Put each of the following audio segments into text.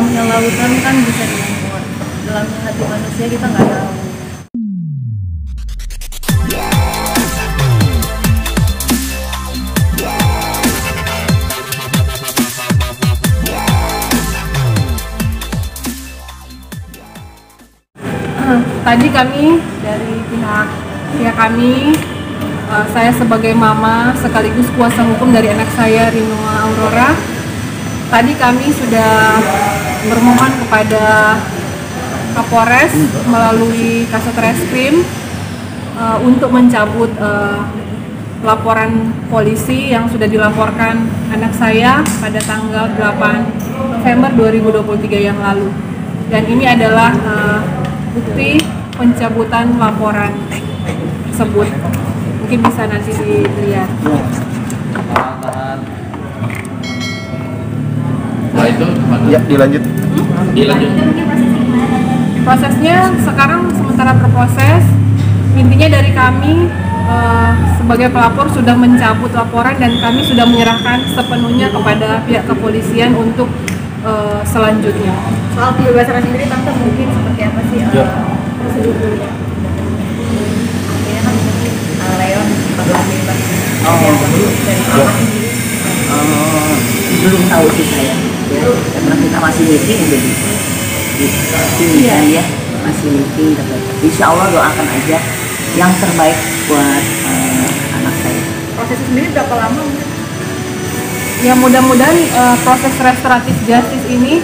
dalamnya lautan kan bisa diukur, dalamnya hati manusia kita nggak tahu. Tadi kami dari pihak kami, saya sebagai mama sekaligus kuasa hukum dari anak saya Rinoa Aurora, tadi kami sudah bermohon kepada Kapolres melalui Kasat Reskrim untuk mencabut laporan polisi yang sudah dilaporkan anak saya pada tanggal 8 November 2023 yang lalu. Dan ini adalah bukti pencabutan laporan tersebut. Mungkin bisa nanti dilihat. Nah itu ya, dilanjut. Dilanjut. Prosesnya sekarang sementara berproses. Intinya dari kami sebagai pelapor sudah mencabut laporan dan kami sudah menyerahkan sepenuhnya kepada pihak kepolisian untuk selanjutnya. Soal pembebasan sendiri, Tante mungkin seperti apa sih prosedurnya? Akhirnya kan mungkin Leon bakal bebas. Dari mama sendiri. Belum tahu sih saya, ya, karena kita masih meeting jadi ya masih meeting. Insya Allah doakan aja yang terbaik buat anak saya. Proses sendiri berapa lama mungkin? Ya mudah-mudahan proses restoratif justice ini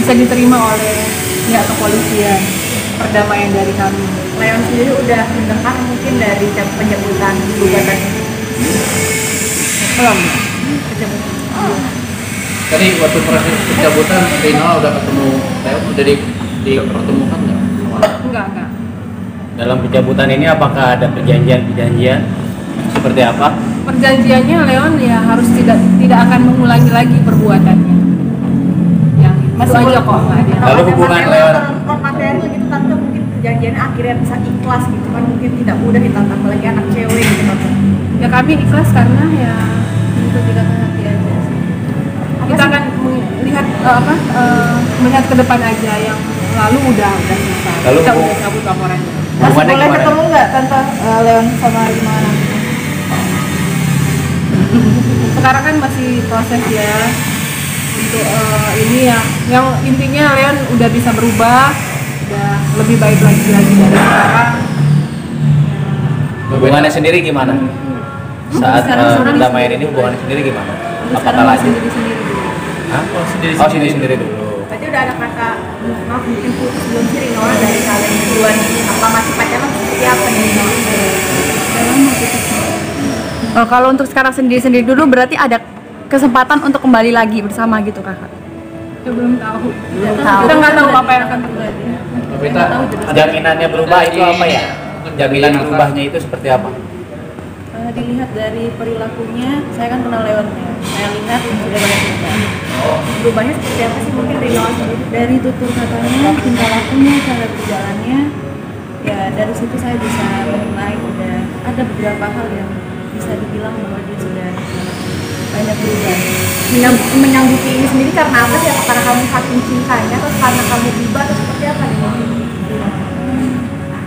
bisa diterima oleh pihak kepolisian, perdamaian dari kami. Leon sendiri udah mendengar mungkin dari pencabutan gugatan ini? Belum. Tadi waktu proses pencabutan Rino udah ketemu Leo, udah dipertemukan nggak? Enggak. Dalam pencabutan ini apakah ada perjanjian seperti apa? Perjanjiannya Leon ya harus tidak akan mengulangi lagi perbuatannya. Yang masih aja kok nggak ada. Lalu hubungan Leon materi gitu, Tante mungkin perjanjiannya akhirnya bisa ikhlas gitu kan, mungkin tidak mudah ditantang apalagi anak cewek gitu, Tante. Ya kami ikhlas karena ya mengikuti kata hati aja sih. Kita akan melihat melihat ke depan aja, yang lalu udah selesai. Lalu Kita udah cabut laporannya. Masih boleh ketemu nggak Tante Leon sama gimana? Sekarang kan masih proses ya untuk ini ya, yang intinya Leon udah bisa berubah, udah lebih baik lagi dari sekarang. Hubungannya sendiri gimana? Saat pendamaian ini hubungannya sendiri gimana? Apakah lanjut? Sendiri dulu. Hah? Oh sendiri dulu. Tadi udah ada kata maaf mungkin putus belum sih Rino dari kalian berdua nih, apa masih pacaran seperti apa nih Rino? Kalau untuk sekarang sendiri dulu berarti ada kesempatan untuk kembali lagi bersama gitu kakak? Ya, belum tahu. tahu. Kita nggak tahu apa yang akan terjadi. Kita jaminannya berubah itu apa ya? Jaminan berubahnya itu seperti apa? Dilihat dari perilakunya, saya kan kenal Leonnya. Saya lihat sudah banyak berubah. Berubahnya seperti apa sih mungkin Rino sendiri? Dari tutur katanya, tingkah lakunya, cara berjalannya. Ya dari situ saya bisa menilai udah ada beberapa hal yang bisa dibilang bahwa dia sudah banyak berubah. Menyanggupi ini sendiri karena apa sih? Apa karena kamu saking cintanya atau karena kamu tiba atau seperti apa nih?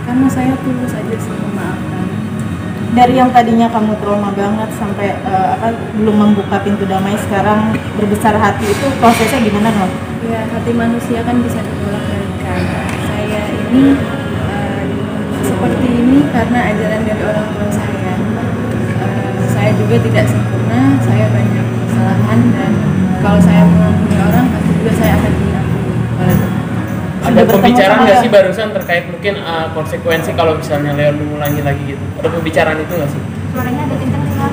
Karena saya tulus aja sih memaafkan. Dari yang tadinya kamu trauma banget sampai belum membuka pintu damai, sekarang berbesar hati, itu prosesnya gimana dong? Ya hati manusia kan bisa dibolak-balikan. Saya ini seperti ini karena ajaran dari orang tua saya. Saya juga tidak sempurna, saya banyak kesalahan, dan kalau saya mengampuni orang pasti juga saya akan diampuni oleh Tuhan. Ada pembicaraan nggak sih barusan terkait mungkin konsekuensi kalau misalnya Leon mengulangi lagi gitu? Ada pembicaraan itu nggak sih? Suaranya ada tingkat nggak?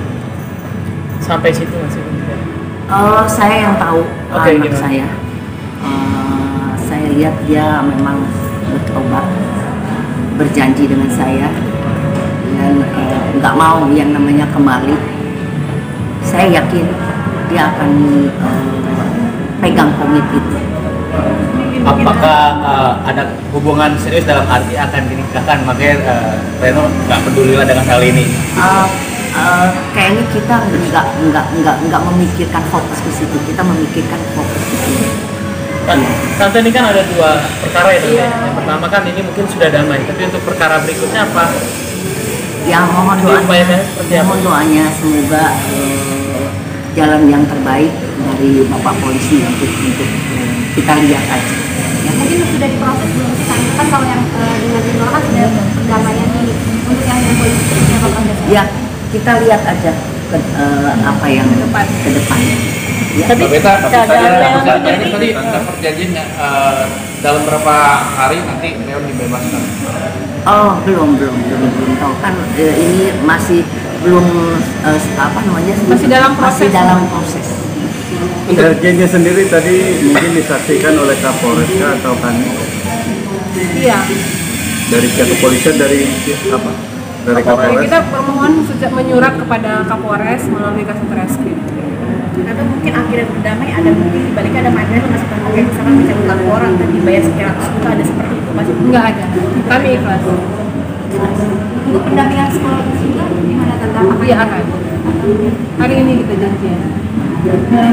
Sampai situ nggak sih pembicaraan? Saya yang tahu Oke, anak gimana? saya. Saya lihat dia memang bertobat, berjanji dengan saya dan nggak mau yang namanya kembali. Saya yakin dia akan pegang komit itu. Apakah ada hubungan serius dalam arti akan dinikahkan? Makanya Reno nggak pedulilah dengan hal ini. Kayaknya kita nggak memikirkan fokus ke situ. Kita memikirkan fokus ke sini. Kan, Tante ini kan ada 2 perkara ya Tante. Yang pertama kan ini mungkin sudah damai, tapi untuk perkara berikutnya apa? Ya mohon Diupayakan doanya, seperti apa? mohon doanya semoga jalan yang terbaik dari Bapak Polisi untuk kita lihat aja. Ya. Mungkin sudah diproses belum sih Tante? Kan kalau yang dengan Rino kan sudah perdamaian nih. Untuk yang dengan polisi seperti apa Tante? Ya kita lihat aja apa yang ke depan. Ya. Tapi ini tadi ada perjanjian nggak, dalam berapa hari nanti Leon dibebaskan? Oh belum tahu kan ini masih belum apa namanya Masih dalam proses. RJ-nya sendiri tadi mungkin disaksikan oleh Kapolres atau kan Iya. dari pihak kepolisian dari apa? Dari Ya, Kapolres. kita permohon menyurat kepada Kapolres melalui Kasetreskrim. Atau mungkin akhirnya berdamai ada mungkin dibaliknya ada materi masih kayak misalkan mencabut laporan dan dibayar sekian ratus juta, ada seperti itu masih Enggak ada. Kami ikhlas. untuk pendampingan psikologis juga gimana Tante? Apa Iya akan. Hari ini kita janjian.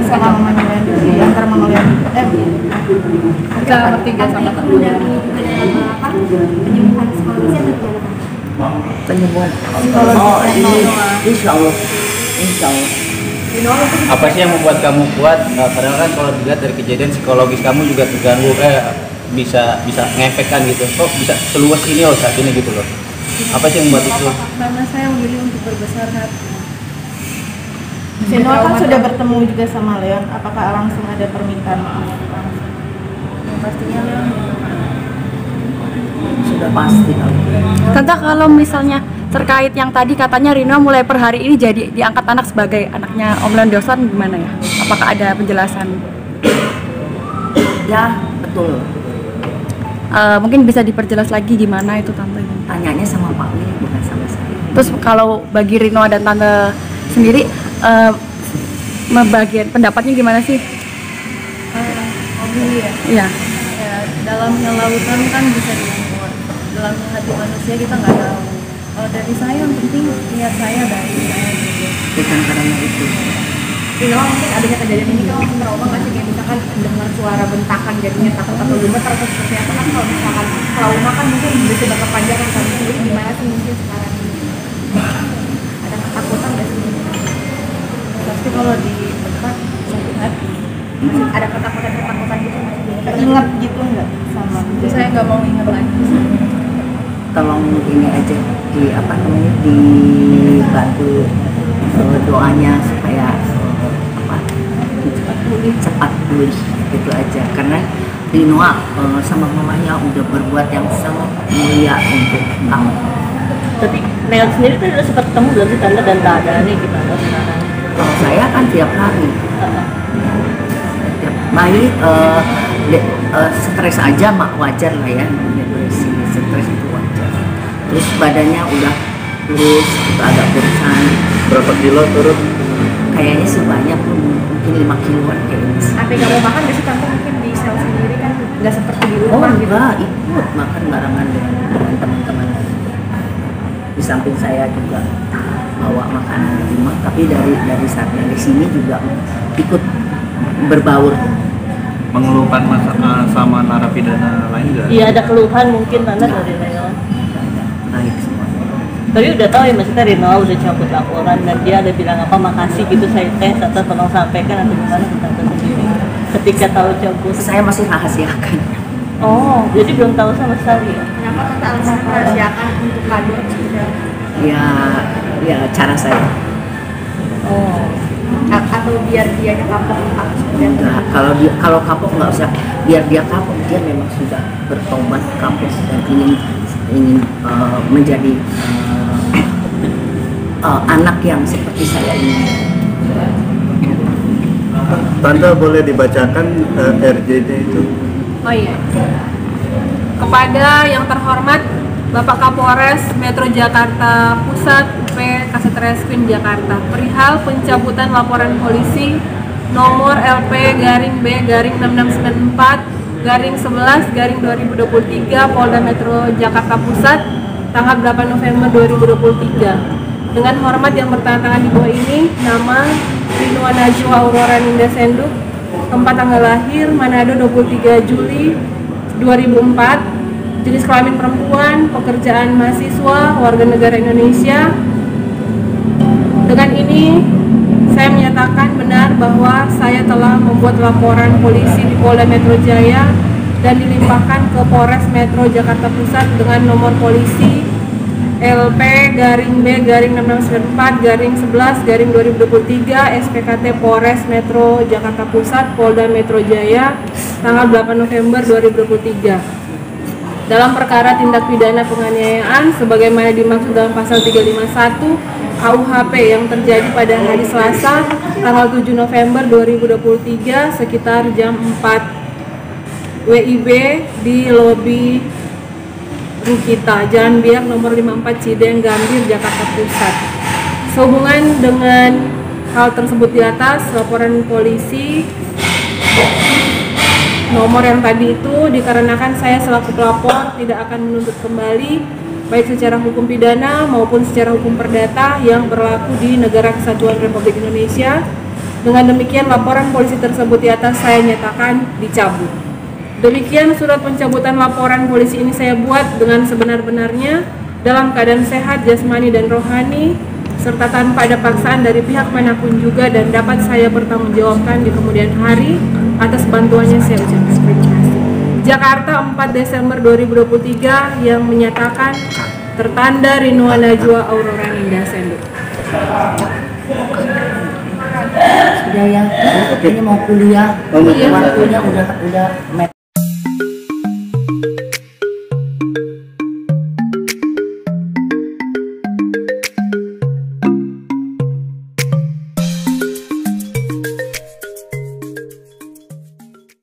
Sama Mama Leon, antar Mama Leon. Kita bertiga sama Tante mendampingi juga dalam apa penyembuhan psikologisnya atau gimana? Penyembuhan. Oh ini insya Allah. Apa sih yang membuat kamu kuat? Padahal kan kalau dilihat dari kejadian psikologis kamu juga terganggu, bisa ngefekkan gitu. Kok bisa seluas ini loh saat ini gitu loh. Apa sih yang membuat itu? Karena saya memilih untuk berbesar hati. Sino kan sudah bertemu juga sama Leon. Apakah langsung ada permintaan maaf? Yang pastinya Leon Sudah pasti. Tante, kalau misalnya terkait yang tadi katanya Rino mulai per hari ini jadi diangkat anak sebagai anaknya Om Leon Dosan, gimana ya? Apakah ada penjelasan? Ya betul. Mungkin bisa diperjelas lagi gimana itu Tante? Tanyanya sama Pak Willy bukan sama saya. Terus kalau bagi Rino dan Tante sendiri, bagian pendapatnya gimana sih? Om ya. Iya. Ya, dalamnya lautan kan bisa diukur. Dalamnya hati manusia kita nggak tahu. Kalau dari saya yang penting niat saya dari saya dulu. Bukan karena itu. Rino mungkin adanya kejadian ini kan langsung trauma nggak sih kayak misalkan dengar suara bentakan jadinya takut atau gemeter atau seperti apa kan kalau misalkan trauma kan mungkin bisa berkepanjangan kan sendiri gimana sih mungkin sekarang ini ada ketakutan nggak sih? Pasti kalau di tempat sakit hati. Ada ketakutan gitu masih Ingat gitu nggak sama? Jadi saya nggak mau ingat lagi. Tolong ini aja dibantu doanya supaya cepat pulih itu aja karena Rino sama mamanya udah berbuat yang sangat mulia untuk kamu. Tapi Leon sendiri tuh udah sempat ketemu belum sih Tante dan keadaannya gimana sekarang? Kalau saya kan tiap hari. Baik, stres aja mak wajar lah ya, depresi, stres itu wajar. Terus badannya udah kurus, itu agak kurusan. Berapa kilo turun? Kayaknya sih banyak, mungkin 5 kiloan kayaknya sih. Sampai nggak mau makan nggak sih Tante mungkin di sel sendiri kan nggak seperti di Oh rumah gitu. enggak, ikut makan barengan dengan teman-teman. Di samping saya juga bawa makanan di rumah, tapi dari saat dari sini juga ikut berbaur. Mengeluhkan sama narapidana lain nggak? Iya ada keluhan mungkin Tante dari Leon. Baik semua. Tapi udah tahu ya maksudnya Rino udah cabut laporan dan dia ada bilang apa makasih gitu saya tes atau tolong sampaikan atau gimana ke Tante sendiri ketika tahu cabut. Saya masih rahasiakan. Oh jadi belum tahu sama sekali ya? Kenapa Tante alasan merahasiakan untuk kado sudah? Ya cara saya. Oh. Atau biar dia kapok atau seperti apa? Enggak, kalau kapok nggak usah, biar dia kapok, dia memang sudah bertobat kapok dan ingin menjadi anak yang seperti saya ini. Tante boleh dibacakan RJ-nya itu? Oh iya. Kepada yang terhormat Bapak Kapolres Metro Jakarta Pusat UP Kasetreskrim Jakarta, perihal pencabutan laporan polisi nomor LP-B/6694/11/2023 Polda Metro Jakarta Pusat tanggal 8 November 2023. Dengan hormat yang bertanda tangan di bawah ini, nama Rino Najwa Aurora Ninda Senduk, tempat tanggal lahir Manado 23 Juli 2004, jenis kelamin perempuan, pekerjaan mahasiswa, warga negara Indonesia. Dengan ini saya menyatakan benar bahwa saya telah membuat laporan polisi di Polda Metro Jaya dan dilimpahkan ke Polres Metro Jakarta Pusat dengan nomor polisi LP-6694-11-2023 SPKT Polres Metro Jakarta Pusat Polda Metro Jaya tanggal 8 November 2023 dalam perkara tindak pidana penganiayaan sebagaimana dimaksud dalam pasal 351 KUHP yang terjadi pada hari Selasa tanggal 7 November 2023 sekitar jam 4 WIB di lobi Rukita, Jalan Biak nomor 54 Cideng Gambir, Jakarta Pusat. Sehubungan dengan hal tersebut di atas, laporan polisi nomor yang tadi itu dikarenakan saya selaku pelapor tidak akan menuntut kembali baik secara hukum pidana maupun secara hukum perdata yang berlaku di Negara Kesatuan Republik Indonesia. Dengan demikian laporan polisi tersebut di atas saya nyatakan dicabut. Demikian surat pencabutan laporan polisi ini saya buat dengan sebenar-benarnya dalam keadaan sehat jasmani dan rohani serta tanpa ada paksaan dari pihak manapun juga dan dapat saya bertanggungjawabkan di kemudian hari. Atas bantuannya saya ucapkan terima kasih. Jakarta 4 Desember 2023 yang menyatakan tertanda Rinua Najwa Aurora Ninda Senduk. Sudah ya, ini mau kuliah, waktunya udah